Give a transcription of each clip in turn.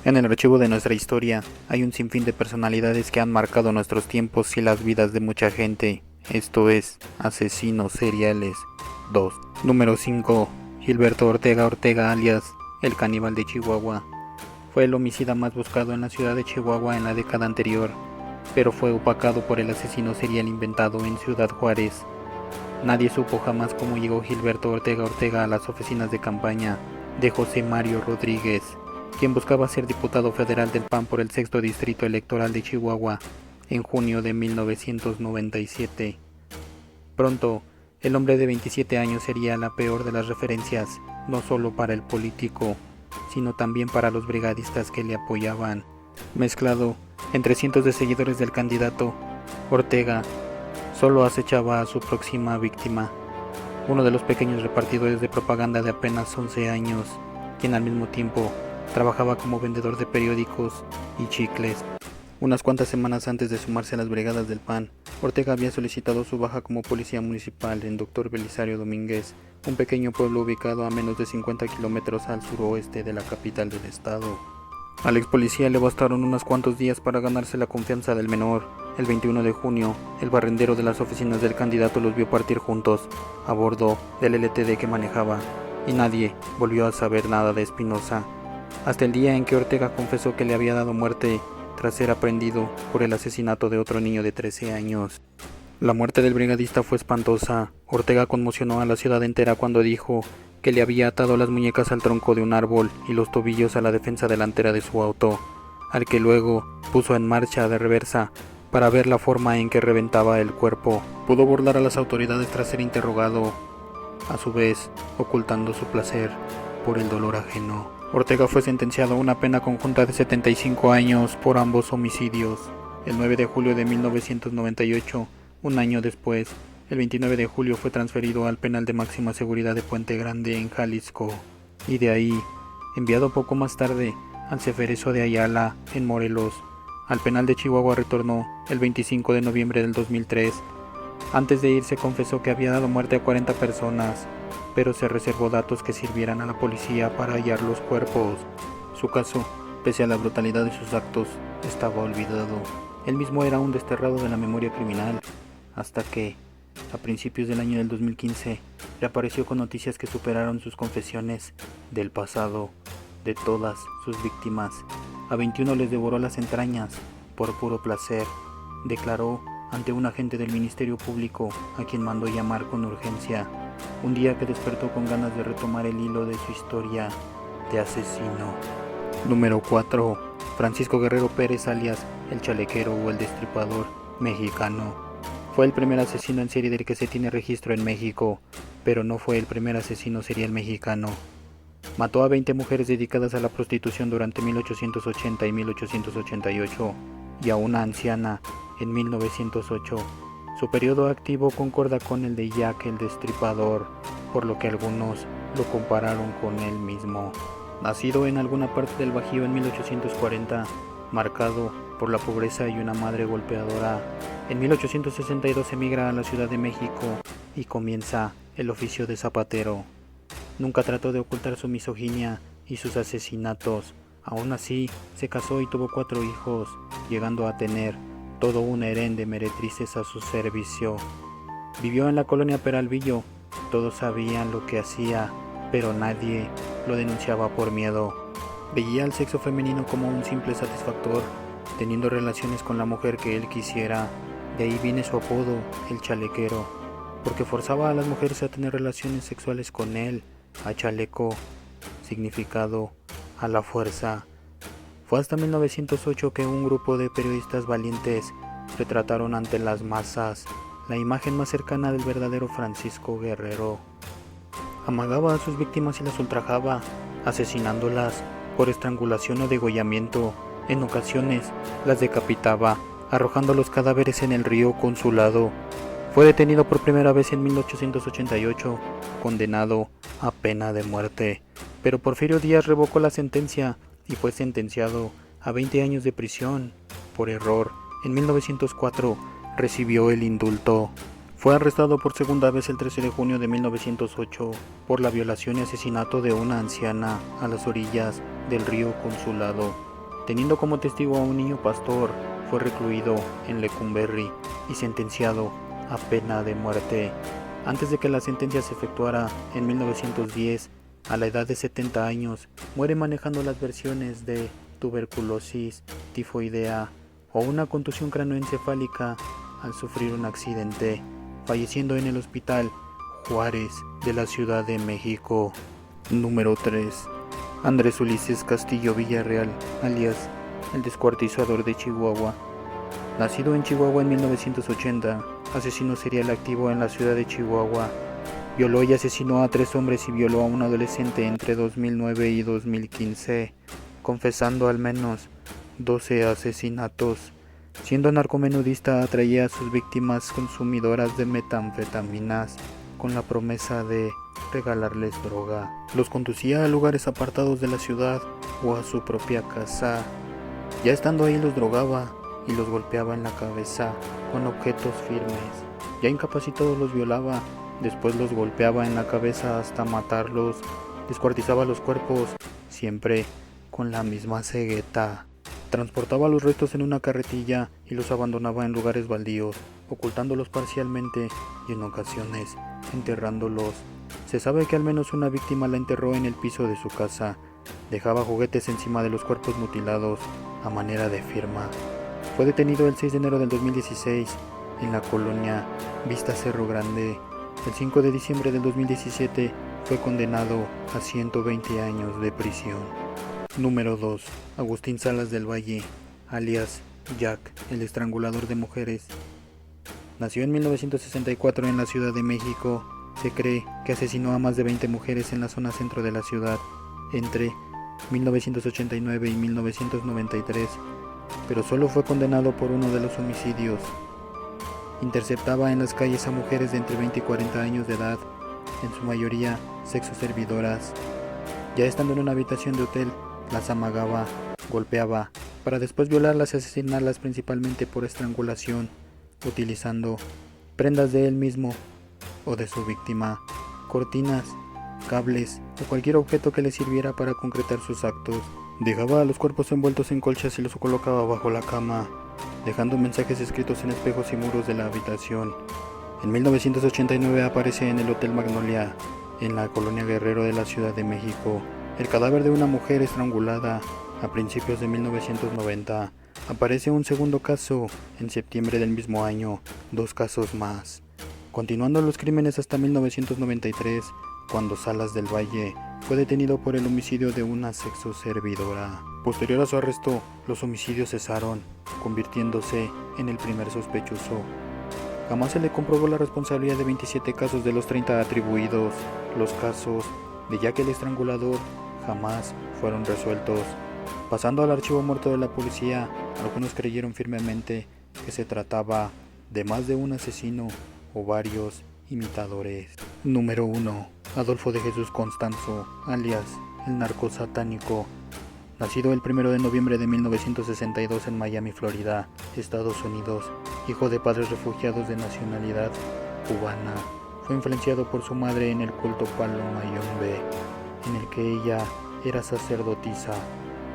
En el archivo de nuestra historia hay un sinfín de personalidades que han marcado nuestros tiempos y las vidas de mucha gente. Esto es Asesinos Seriales 2. Número 5. Gilberto Ortega Ortega alias el Caníbal de Chihuahua. Fue el homicida más buscado en la ciudad de Chihuahua en la década anterior, pero fue opacado por el asesino serial inventado en Ciudad Juárez. Nadie supo jamás cómo llegó Gilberto Ortega Ortega a las oficinas de campaña de José Mario Rodríguez, quien buscaba ser diputado federal del PAN por el sexto distrito electoral de Chihuahua en junio de 1997. Pronto, el hombre de 27 años sería la peor de las referencias, no solo para el político, sino también para los brigadistas que le apoyaban. Mezclado entre cientos de seguidores del candidato, Ortega solo acechaba a su próxima víctima, uno de los pequeños repartidores de propaganda de apenas 11 años, quien al mismo tiempo trabajaba como vendedor de periódicos y chicles. Unas cuantas semanas antes de sumarse a las brigadas del PAN, Ortega había solicitado su baja como policía municipal en Dr. Belisario Domínguez, un pequeño pueblo ubicado a menos de 50 kilómetros al suroeste de la capital del estado. Al ex policía le bastaron unos cuantos días para ganarse la confianza del menor. El 21 de junio, el barrendero de las oficinas del candidato los vio partir juntos, a bordo del LTD que manejaba, y nadie volvió a saber nada de Espinosa, hasta el día en que Ortega confesó que le había dado muerte tras ser aprehendido por el asesinato de otro niño de 13 años. La muerte del brigadista fue espantosa. Ortega conmocionó a la ciudad entera cuando dijo que le había atado las muñecas al tronco de un árbol y los tobillos a la defensa delantera de su auto, al que luego puso en marcha de reversa para ver la forma en que reventaba el cuerpo. Pudo burlar a las autoridades tras ser interrogado, a su vez ocultando su placer por el dolor ajeno. Ortega fue sentenciado a una pena conjunta de 75 años por ambos homicidios. El 9 de julio de 1998, un año después, el 29 de julio fue transferido al penal de máxima seguridad de Puente Grande en Jalisco, y de ahí, enviado poco más tarde al Ceferezo de Ayala en Morelos. Al penal de Chihuahua retornó el 25 de noviembre del 2003. Antes de irse confesó que había dado muerte a 40 personas, pero se reservó datos que sirvieran a la policía para hallar los cuerpos. Su caso, pese a la brutalidad de sus actos, estaba olvidado. Él mismo era un desterrado de la memoria criminal, hasta que, a principios del año del 2015, reapareció con noticias que superaron sus confesiones del pasado de todas sus víctimas. A 21 les devoró las entrañas por puro placer, declaró ante un agente del Ministerio Público a quien mandó llamar con urgencia, un día que despertó con ganas de retomar el hilo de su historia de asesino. Número 4. Francisco Guerrero Pérez alias el Chalequero o el Destripador mexicano. Fue el primer asesino en serie del que se tiene registro en México, pero no fue el primer asesino serial mexicano. Mató a 20 mujeres dedicadas a la prostitución durante 1880 y 1888 y a una anciana en 1908. Su periodo activo concorda con el de Jack el Destripador, por lo que algunos lo compararon con él mismo. Nacido en alguna parte del Bajío en 1840, marcado por la pobreza y una madre golpeadora, en 1862 emigra a la Ciudad de México y comienza el oficio de zapatero. Nunca trató de ocultar su misoginia y sus asesinatos. Aún así, se casó y tuvo 4 hijos, llegando a tener todo un harén de meretrices a su servicio. Vivió en la colonia Peralvillo. Todos sabían lo que hacía, pero nadie lo denunciaba por miedo. Veía al sexo femenino como un simple satisfactor, teniendo relaciones con la mujer que él quisiera. De ahí viene su apodo, el Chalequero, porque forzaba a las mujeres a tener relaciones sexuales con él. A chaleco, significado a la fuerza. Fue hasta 1908 que un grupo de periodistas valientes retrataron ante las masas la imagen más cercana del verdadero Francisco Guerrero. Amagaba a sus víctimas y las ultrajaba, asesinándolas por estrangulación o degollamiento. En ocasiones las decapitaba, arrojando los cadáveres en el río Consulado. Fue detenido por primera vez en 1888, condenado a pena de muerte, pero Porfirio Díaz revocó la sentencia y fue sentenciado a 20 años de prisión. Por error, en 1904 recibió el indulto. Fue arrestado por segunda vez el 13 de junio de 1908 por la violación y asesinato de una anciana a las orillas del río Consulado. Teniendo como testigo a un niño pastor, fue recluido en Lecumberri y sentenciado a pena de muerte. Antes de que la sentencia se efectuara en 1910, a la edad de 70 años, muere manejando las versiones de tuberculosis, tifoidea o una contusión craneoencefálica al sufrir un accidente, falleciendo en el Hospital Juárez de la Ciudad de México. Número 3. Andrés Ulises Castillo Villarreal, alias el descuartizador de Chihuahua. Nacido en Chihuahua en 1980, asesino serial activo en la ciudad de Chihuahua. Violó y asesinó a 3 hombres y violó a un adolescente entre 2009 y 2015, confesando al menos 12 asesinatos. Siendo narcomenudista, atraía a sus víctimas consumidoras de metanfetaminas con la promesa de regalarles droga. Los conducía a lugares apartados de la ciudad o a su propia casa. Ya estando ahí los drogaba y los golpeaba en la cabeza con objetos firmes. Ya incapacitados los violaba, después los golpeaba en la cabeza hasta matarlos, descuartizaba los cuerpos, siempre con la misma cegueta. Transportaba los restos en una carretilla y los abandonaba en lugares baldíos, ocultándolos parcialmente y en ocasiones enterrándolos. Se sabe que al menos una víctima la enterró en el piso de su casa. Dejaba juguetes encima de los cuerpos mutilados a manera de firma. Fue detenido el 6 de enero del 2016 en la colonia Vista Cerro Grande. El 5 de diciembre del 2017 fue condenado a 120 años de prisión. Número 2. Agustín Salas del Valle, alias Jack, el estrangulador de mujeres. Nació en 1964 en la Ciudad de México. Se cree que asesinó a más de 20 mujeres en la zona centro de la ciudad entre 1989 y 1993, pero solo fue condenado por uno de los homicidios. Interceptaba en las calles a mujeres de entre 20 y 40 años de edad, en su mayoría sexoservidoras. Ya estando en una habitación de hotel, las amagaba, golpeaba, para después violarlas y asesinarlas principalmente por estrangulación, utilizando prendas de él mismo o de su víctima, cortinas, cables o cualquier objeto que le sirviera para concretar sus actos. Dejaba a los cuerpos envueltos en colchas y los colocaba bajo la cama, dejando mensajes escritos en espejos y muros de la habitación. En 1989 aparece en el Hotel Magnolia, en la colonia Guerrero de la Ciudad de México, el cadáver de una mujer estrangulada. A principios de 1990 aparece un segundo caso en septiembre del mismo año, 2 casos más. Continuando los crímenes hasta 1993, cuando Salas del Valle fue detenido por el homicidio de una sexoservidora. Posterior a su arresto, los homicidios cesaron, convirtiéndose en el primer sospechoso. Jamás se le comprobó la responsabilidad de 27 casos de los 30 atribuidos. Los casos de Jack el Estrangulador jamás fueron resueltos. Pasando al archivo muerto de la policía, algunos creyeron firmemente que se trataba de más de un asesino o varios imitadores. Número 1. Adolfo de Jesús Constanzo, alias el narco satánico. Nacido el 1 de noviembre de 1962 en Miami, Florida, Estados Unidos, hijo de padres refugiados de nacionalidad cubana. Fue influenciado por su madre en el culto Paloma Yombe, en el que ella era sacerdotisa.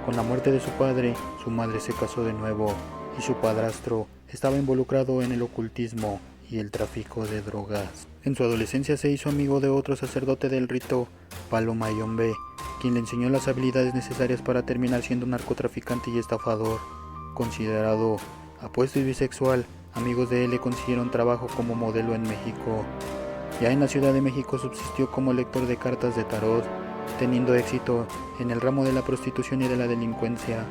Con la muerte de su padre, su madre se casó de nuevo y su padrastro estaba involucrado en el ocultismo y el tráfico de drogas. En su adolescencia se hizo amigo de otro sacerdote del rito, Paloma Yombe, quien le enseñó las habilidades necesarias para terminar siendo un narcotraficante y estafador. Considerado apuesto y bisexual, amigos de él le consiguieron trabajo como modelo en México. Ya en la Ciudad de México subsistió como lector de cartas de tarot, teniendo éxito en el ramo de la prostitución y de la delincuencia,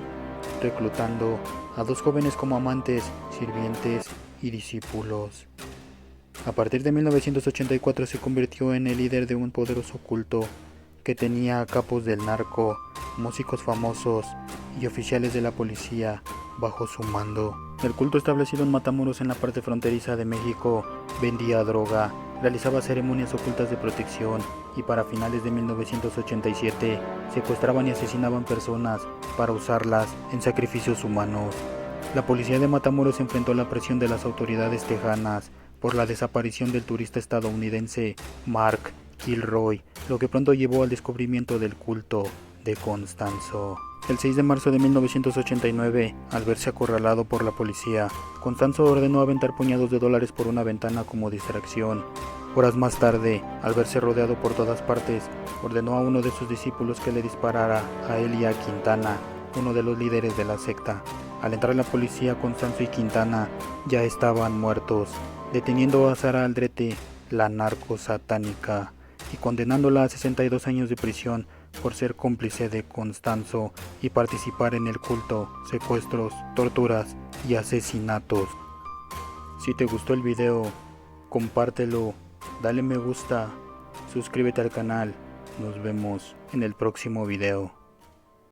reclutando a 2 jóvenes como amantes, sirvientes y discípulos. A partir de 1984 se convirtió en el líder de un poderoso culto que tenía a capos del narco, músicos famosos y oficiales de la policía bajo su mando. El culto establecido en Matamoros, en la parte fronteriza de México, vendía droga, realizaba ceremonias ocultas de protección y para finales de 1987 secuestraban y asesinaban personas para usarlas en sacrificios humanos. La policía de Matamoros enfrentó la presión de las autoridades tejanas por la desaparición del turista estadounidense Mark Kilroy, lo que pronto llevó al descubrimiento del culto de Constanzo. El 6 de marzo de 1989, al verse acorralado por la policía, Constanzo ordenó aventar puñados de dólares por una ventana como distracción. Horas más tarde, al verse rodeado por todas partes, ordenó a uno de sus discípulos que le disparara a él y a Quintana, uno de los líderes de la secta. Al entrar la policía, Constanzo y Quintana ya estaban muertos, deteniendo a Sara Aldrete, la narco satánica, y condenándola a 62 años de prisión por ser cómplice de Constanzo y participar en el culto, secuestros, torturas y asesinatos. Si te gustó el video, compártelo, dale me gusta, suscríbete al canal, nos vemos en el próximo video.